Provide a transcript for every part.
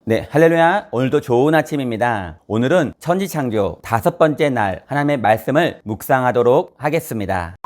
네, 할렐루야. 오늘도 좋은 아침입니다. 오늘은 천지창조 5번째 날 하나님의 말씀을 묵상하도록 하겠습니다.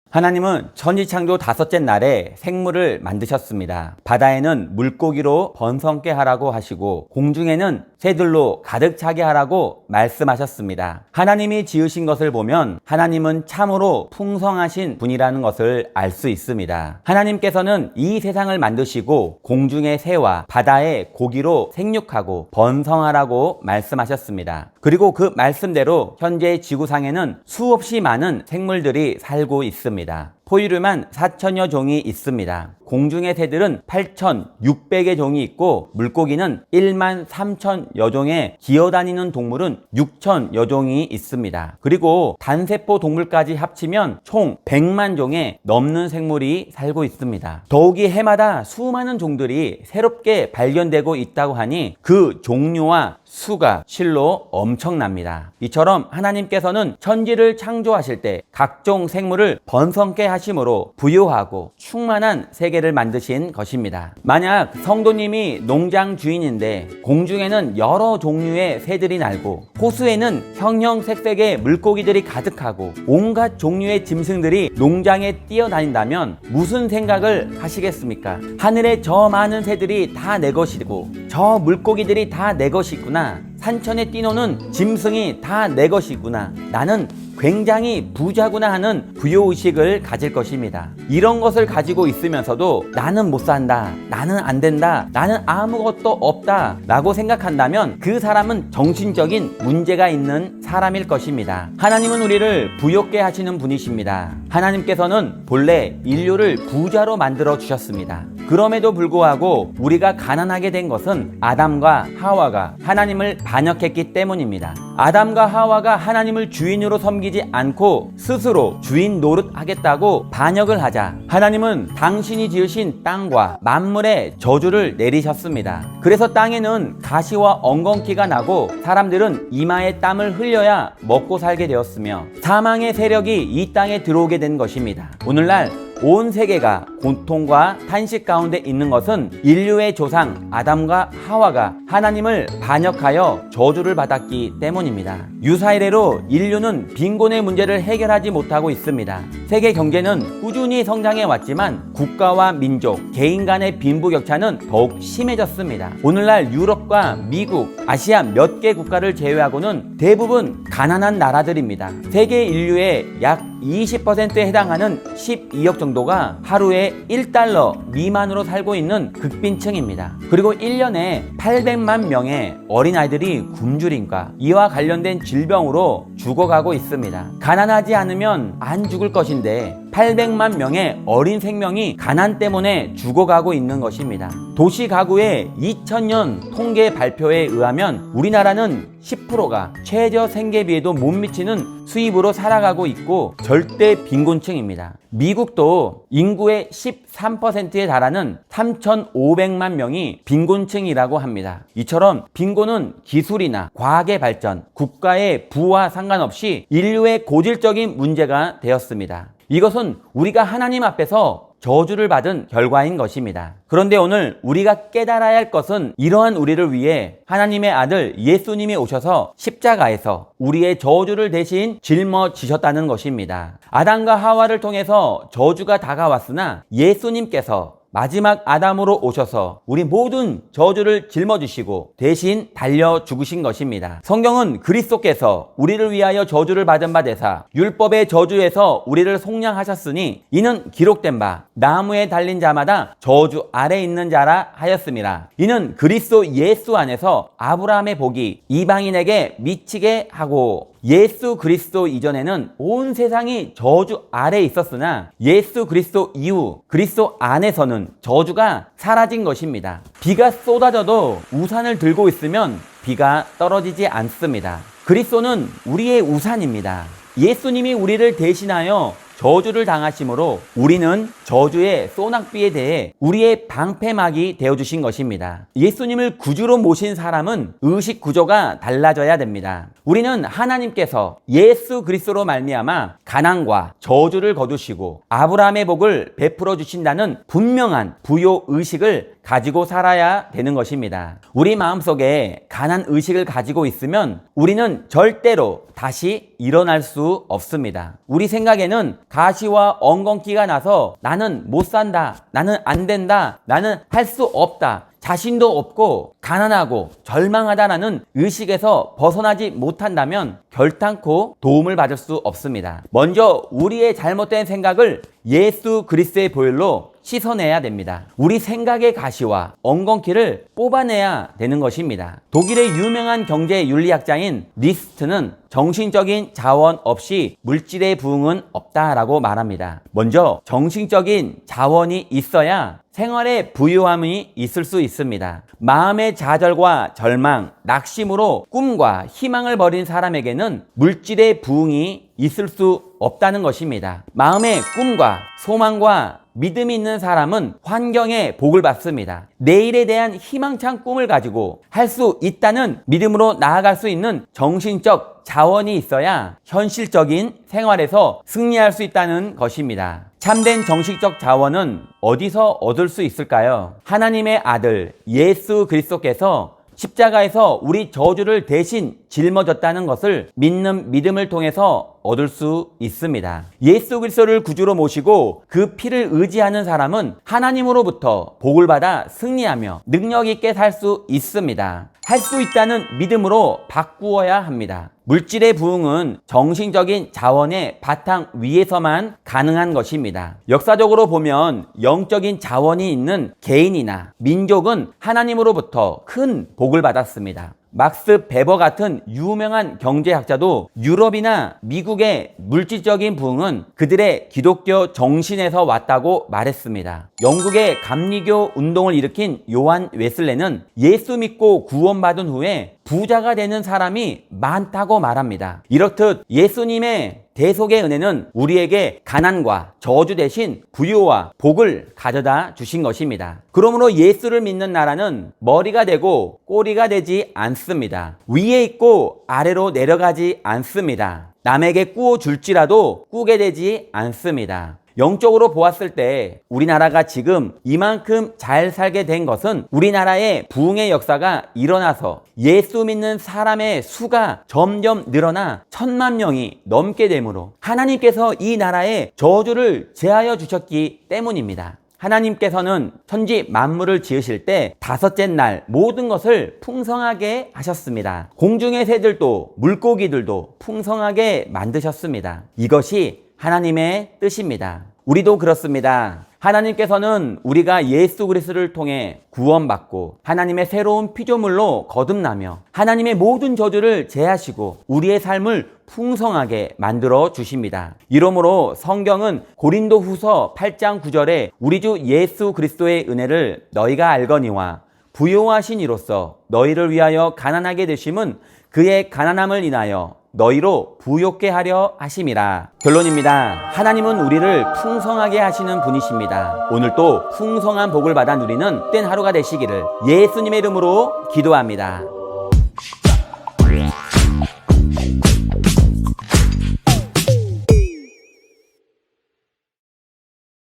하나님은 천지창조 5째 날에 생물을 만드셨습니다. 바다에는 물고기로 번성케 하라고 하시고 공중에는 새들로 가득 차게 하라고 말씀하셨습니다. 하나님이 지으신 것을 보면 하나님은 참으로 풍성하신 분이라는 것을 알 수 있습니다. 하나님께서는 이 세상을 만드시고 공중의 새와 바다의 고기로 생육하고 번성하라고 말씀하셨습니다. 그리고 그 말씀대로 현재 지구상에는 수없이 많은 생물들이 살고 있습니다. 포유류만 4천여 종이 있습니다. 공중의 새들은 8,600의 종이 있고 물고기는 1만 3천여 종의 기어다니는 동물은 6천여 종이 있습니다. 그리고 단세포 동물까지 합치면 총 100만 종의 넘는 생물이 살고 있습니다. 더욱이 해마다 수많은 종들이 새롭게 발견되고 있다고 하니 그 종류와 수가 실로 엄청납니다. 이처럼 하나님께서는 천지를 창조하실 때 각종 생물을 번성케 하심으로 부유하고 충만한 세계를 만드신 것입니다. 만약 성도님이 농장 주인인데 공중에는 여러 종류의 새들이 날고 호수에는 형형색색의 물고기들이 가득하고 온갖 종류의 짐승들이 농장에 뛰어다닌다면 무슨 생각을 하시겠습니까? 하늘에 저 많은 새들이 다 내 것이고 저 물고기들이 다 내 것이구나. 산천에 뛰노는 짐승이 다 내 것이구나. 나는 굉장히 부자구나 하는 부요의식을 가질 것입니다. 이런 것을 가지고 있으면서도 나는 못 산다, 나는 안 된다, 나는 아무것도 없다 라고 생각한다면 그 사람은 정신적인 문제가 있는 사람일 것입니다. 하나님은 우리를 부욕게 하시는 분이십니다. 하나님께서는 본래 인류를 부자로 만들어 주셨습니다. 그럼에도 불구하고 우리가 가난하게 된 것은 아담과 하와가 하나님을 반역했기 때문입니다. 아담과 하와가 하나님을 주인으로 섬기지 않고 스스로 주인 노릇하겠다고 반역을 하자 하나님은 당신이 지으신 땅과 만물에 저주를 내리셨습니다. 그래서 땅에는 가시와 엉겅퀴가 나고 사람들은 이마에 땀을 흘려야 먹고 살게 되었으며 사망의 세력이 이 땅에 들어오게 된 것입니다. 오늘날 온 세계가 고통과 탄식 가운데 있는 것은 인류의 조상 아담과 하와가 하나님을 반역하여 저주를 받았기 때문입니다. 유사이래로 인류는 빈곤의 문제를 해결하지 못하고 있습니다. 세계 경제는 꾸준히 성장해 왔지만 국가와 민족, 개인 간의 빈부격차는 더욱 심해졌습니다. 오늘날 유럽과 미국, 아시아 몇 개 국가를 제외하고는 대부분 가난한 나라들입니다. 세계 인류의 약 20%에 해당하는 12억 정도가 하루에 1달러 미만으로 살고 있는 극빈층입니다. 그리고 1년에 800만 명의 어린아이들이 굶주림과 이와 관련된 질병으로 죽어가고 있습니다. 가난하지 않으면 안 죽을 것인데 800만 명의 어린 생명이 가난 때문에 죽어가고 있는 것입니다. 도시가구의 2000년 통계 발표에 의하면 우리나라는 10%가 최저 생계비에도 못 미치는 수입으로 살아가고 있고 절대 빈곤층입니다. 미국도 인구의 13%에 달하는 3,500만 명이 빈곤층이라고 합니다. 이처럼 빈곤은 기술이나 과학의 발전, 국가의 부와 상관없이 인류의 고질적인 문제가 되었습니다. 이것은 우리가 하나님 앞에서 저주를 받은 결과인 것입니다. 그런데 오늘 우리가 깨달아야 할 것은 이러한 우리를 위해 하나님의 아들 예수님이 오셔서 십자가에서 우리의 저주를 대신 짊어지셨다는 것입니다. 아담과 하와를 통해서 저주가 다가왔으나 예수님께서 마지막 아담으로 오셔서 우리 모든 저주를 짊어지시고 대신 달려 죽으신 것입니다. 성경은 그리스도께서 우리를 위하여 저주를 받은 바 되사 율법의 저주에서 우리를 속량하셨으니 이는 기록된 바 나무에 달린 자마다 저주 아래 있는 자라 하였음이라. 이는 그리스도 예수 안에서 아브라함의 복이 이방인에게 미치게 하고 예수 그리스도 이전에는 온 세상이 저주 아래에 있었으나 예수 그리스도 이후 그리스도 안에서는 저주가 사라진 것입니다. 비가 쏟아져도 우산을 들고 있으면 비가 떨어지지 않습니다. 그리스도는 우리의 우산입니다. 예수님이 우리를 대신하여 저주를 당하심으로 우리는 저주의 소낙비에 대해 우리의 방패막이 되어주신 것입니다. 예수님을 구주로 모신 사람은 의식 구조가 달라져야 됩니다. 우리는 하나님께서 예수 그리스도로 말미암아 가난과 저주를 거두시고 아브라함의 복을 베풀어 주신다는 분명한 부요 의식을 가지고 살아야 되는 것입니다. 우리 마음속에 가난 의식을 가지고 있으면 우리는 절대로 다시 일어날 수 없습니다. 우리 생각에는 가시와 엉겅퀴가 나서 나는 못 산다, 나는 안 된다, 나는 할 수 없다, 자신도 없고 가난하고 절망하다라는 의식에서 벗어나지 못한다면 결단코 도움을 받을 수 없습니다. 먼저 우리의 잘못된 생각을 예수 그리스도의 보혈로 씻어내야 됩니다. 우리 생각의 가시와 엉겅퀴를 뽑아내야 되는 것입니다. 독일의 유명한 경제 윤리학자인 리스트는 정신적인 자원 없이 물질의 부흥은 없다라고 말합니다. 먼저 정신적인 자원이 있어야 생활의 부유함이 있을 수 있습니다. 마음의 좌절과 절망, 낙심으로 꿈과 희망을 버린 사람에게는 물질의 부흥이 있을 수 없다는 것입니다. 마음의 꿈과 소망과 믿음이 있는 사람은 환경에 복을 받습니다. 내일에 대한 희망찬 꿈을 가지고 할 수 있다는 믿음으로 나아갈 수 있는 정신적 자원이 있어야 현실적인 생활에서 승리할 수 있다는 것입니다. 참된 정신적 자원은 어디서 얻을 수 있을까요? 하나님의 아들 예수 그리스도께서 십자가에서 우리 저주를 대신 짊어졌다는 것을 믿는 믿음을 통해서 얻을 수 있습니다. 예수 그리스도를 구주로 모시고 그 피를 의지하는 사람은 하나님으로부터 복을 받아 승리하며 능력 있게 살 수 있습니다. 할 수 있다는 믿음으로 바꾸어야 합니다. 물질의 부흥은 정신적인 자원의 바탕 위에서만 가능한 것입니다. 역사적으로 보면 영적인 자원이 있는 개인이나 민족은 하나님으로부터 큰 복을 받았습니다. 막스 베버 같은 유명한 경제학자도 유럽이나 미국의 물질적인 부흥은 그들의 기독교 정신에서 왔다고 말했습니다. 영국의 감리교 운동을 일으킨 요한 웨슬레는 예수 믿고 구원받은 후에 부자가 되는 사람이 많다고 말합니다. 이렇듯 예수님의 대속의 은혜는 우리에게 가난과 저주 대신 부유와 복을 가져다 주신 것입니다. 그러므로 예수를 믿는 나라는 머리가 되고 꼬리가 되지 않습니다. 위에 있고 아래로 내려가지 않습니다. 남에게 꾸어 줄지라도 꾸게 되지 않습니다. 영적으로 보았을 때 우리나라가 지금 이만큼 잘 살게 된 것은 우리나라의 부흥의 역사가 일어나서 예수 믿는 사람의 수가 점점 늘어나 1,000만 명이 넘게 되므로 하나님께서 이 나라에 저주를 제하여 주셨기 때문입니다. 하나님께서는 천지 만물을 지으실 때 다섯째 날 모든 것을 풍성하게 하셨습니다. 공중의 새들도 물고기들도 풍성하게 만드셨습니다. 이것이 하나님의 뜻입니다. 우리도 그렇습니다. 하나님께서는 우리가 예수 그리스도를 통해 구원받고 하나님의 새로운 피조물로 거듭나며 하나님의 모든 저주를 제하시고 우리의 삶을 풍성하게 만들어 주십니다. 이러므로 성경은 고린도후서 8장 9절에 우리 주 예수 그리스도의 은혜를 너희가 알거니와 부요하신 이로써 너희를 위하여 가난하게 되심은 그의 가난함을 인하여 너희로 부욕케 하려 하심이라. 결론입니다. 하나님은 우리를 풍성하게 하시는 분이십니다. 오늘도 풍성한 복을 받아 누리는 된 하루가 되시기를 예수님의 이름으로 기도합니다.